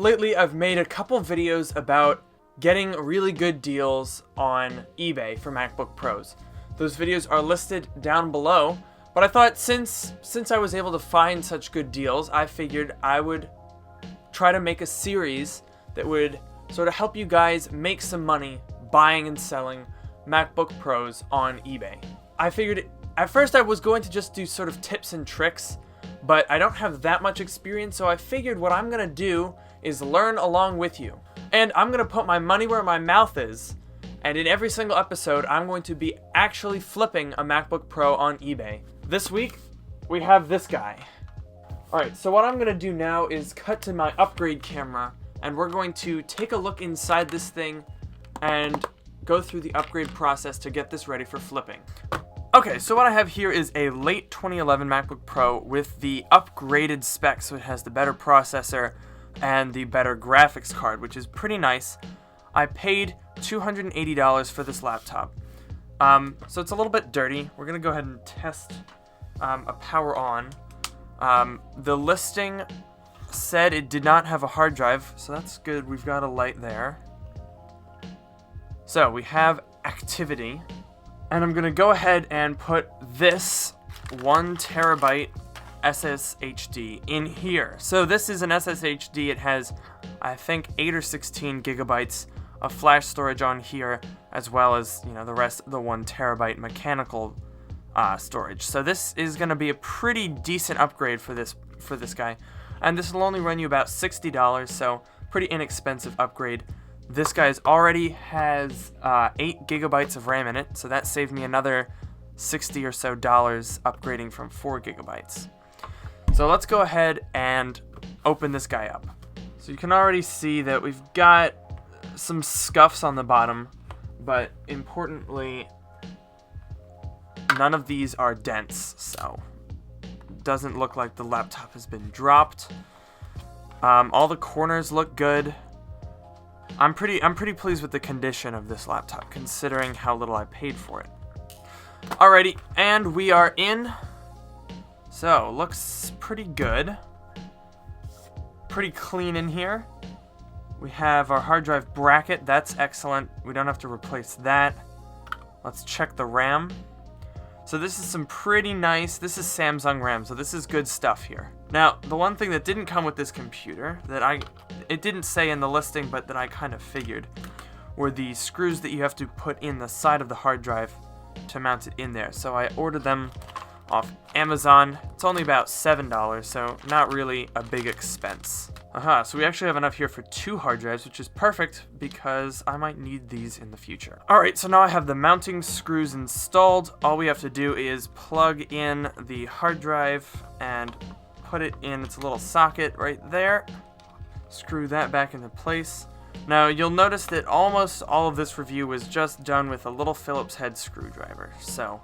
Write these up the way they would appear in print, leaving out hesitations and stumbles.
lately I've made a couple videos about getting really good deals on eBay for MacBook Pros. Those videos are listed down below, but I thought since I was able to find such good deals, I figured I would try to make a series that would sort of help you guys make some money buying and selling MacBook Pros on eBay. I figured at first I was going to just do sort of tips and tricks, but I don't have that much experience, so I figured what I'm going to do is learn along with you. And I'm going to put my money where my mouth is, and in every single episode I'm going to be actually flipping a MacBook Pro on eBay. This week, we have this guy. Alright, so what I'm going to do now is cut to my upgrade camera, and we're going to take a look inside this thing and go through the upgrade process to get this ready for flipping. Okay, so what I have here is a late 2011 MacBook Pro with the upgraded specs, so it has the better processor and the better graphics card, which is pretty nice. I paid $280 for this laptop. So it's a little bit dirty. We're going to go ahead and test a power on. The listing said it did not have a hard drive, so that's good. We've got a light there. So we have activity. And I'm going to go ahead and put this 1 terabyte SSHD in here. So this is an SSHD. It has, I think, 8 or 16 gigabytes of flash storage on here, as well as, the rest of the 1 terabyte mechanical storage. So this is going to be a pretty decent upgrade for this guy. And this will only run you about $60, so pretty inexpensive upgrade. This guy's already has 8 gigabytes of RAM in it, so that saved me another $60 or so upgrading from 4 gigabytes. So let's go ahead and open this guy up. So you can already see that we've got some scuffs on the bottom, but importantly, none of these are dents, so it doesn't look like the laptop has been dropped. All the corners look good. I'm pretty pleased with the condition of this laptop, considering how little I paid for it. Alrighty, and we are in. So, looks pretty good. Pretty clean in here. We have our hard drive bracket. That's excellent. We don't have to replace that. Let's check the RAM. So this is some pretty nice, this is Samsung RAM, so this is good stuff here. Now, the one thing that didn't come with this computer, it didn't say in the listing, but that I kind of figured, were the screws that you have to put in the side of the hard drive to mount it in there. So I ordered them off Amazon. It's only about $7, so not really a big expense. So we actually have enough here for 2 hard drives, which is perfect because I might need these in the future. Alright, so now I have the mounting screws installed. All we have to do is plug in the hard drive and put it in its little socket right there. Screw that back into place. Now you'll notice that almost all of this review was just done with a little Phillips head screwdriver, so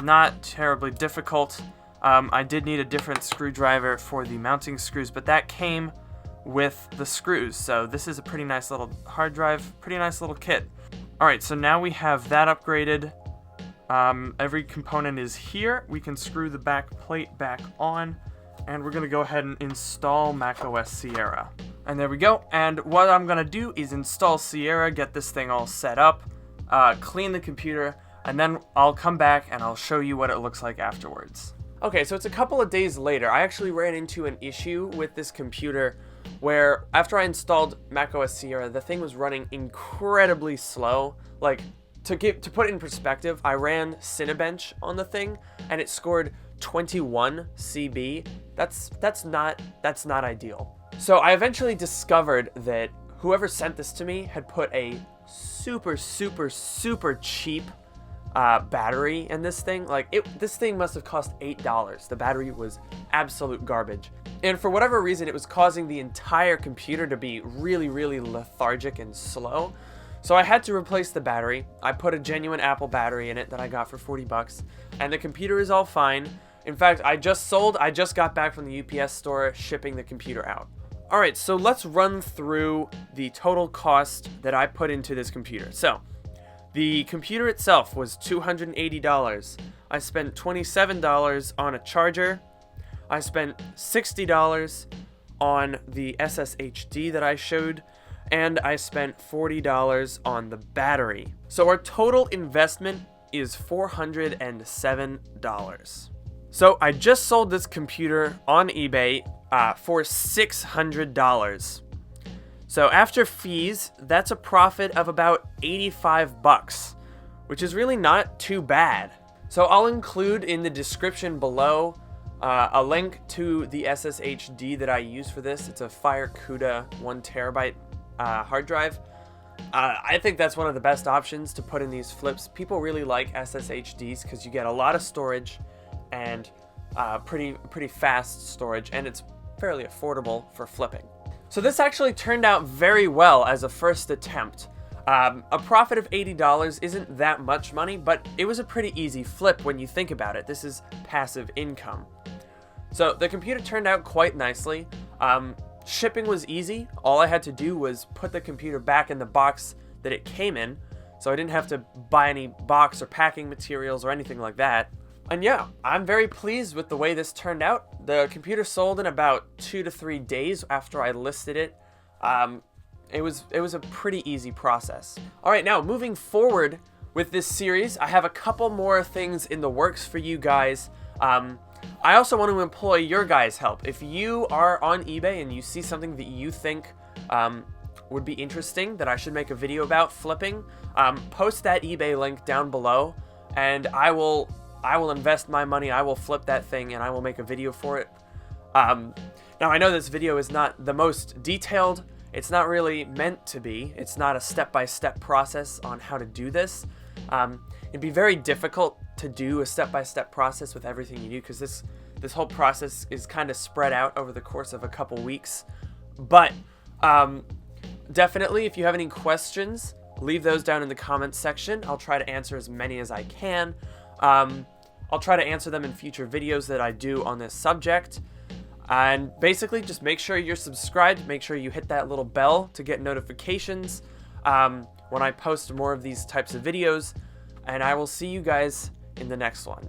not terribly difficult. I did need a different screwdriver for the mounting screws, but that came with the screws, so this is a pretty nice little hard drive, pretty nice little kit. Alright, so now we have that upgraded. Every component is here. We can screw the back plate back on, and we're going to go ahead and install macOS Sierra. And there we go, and what I'm going to do is install Sierra, get this thing all set up, clean the computer, and then I'll come back and I'll show you what it looks like afterwards. Okay, so it's a couple of days later. I actually ran into an issue with this computer where after I installed macOS Sierra, the thing was running incredibly slow. Like, to put it in perspective, I ran Cinebench on the thing and it scored 21 CB. That's not ideal. So I eventually discovered that whoever sent this to me had put a super cheap battery in this thing. This thing must have cost $8. The battery was absolute garbage. And for whatever reason, it was causing the entire computer to be really lethargic and slow. So I had to replace the battery. I put a genuine Apple battery in it that I got for $40, and the computer is all fine. In fact, I just got back from the UPS store shipping the computer out. Alright, so let's run through the total cost that I put into this computer. So, the computer itself was $280. I spent $27 on a charger. I spent $60 on the SSHD that I showed, and I spent $40 on the battery. So our total investment is $407. So I just sold this computer on eBay for $600. So after fees, that's a profit of about 85 bucks, which is really not too bad. So I'll include in the description below a link to the SSHD that I use for this. It's a FireCuda 1 terabyte hard drive. I think that's one of the best options to put in these flips. People really like SSHDs because you get a lot of storage and pretty fast storage, and it's fairly affordable for flipping. So this actually turned out very well as a first attempt. A profit of $80 isn't that much money, but it was a pretty easy flip when you think about it. This is passive income. So the computer turned out quite nicely. Shipping was easy. All I had to do was put the computer back in the box that it came in, so I didn't have to buy any box or packing materials or anything like that. And yeah, I'm very pleased with the way this turned out. The computer sold in about 2 to 3 days after I listed it. It was a pretty easy process. All right, now moving forward with this series, I have a couple more things in the works for you guys. I also want to employ your guys' help. If you are on eBay and you see something that you think would be interesting that I should make a video about flipping, post that eBay link down below, and I will invest my money, I will flip that thing, and I will make a video for it. Now, I know this video is not the most detailed. It's not really meant to be. It's not a step-by-step process on how to do this. It'd be very difficult to do a step-by-step process with everything you do, because this whole process is kind of spread out over the course of a couple weeks. But definitely, if you have any questions, leave those down in the comments section. I'll try to answer as many as I can. I'll try to answer them in future videos that I do on this subject. And basically, just make sure you're subscribed. Make sure you hit that little bell to get notifications when I post more of these types of videos. And I will see you guys in the next one.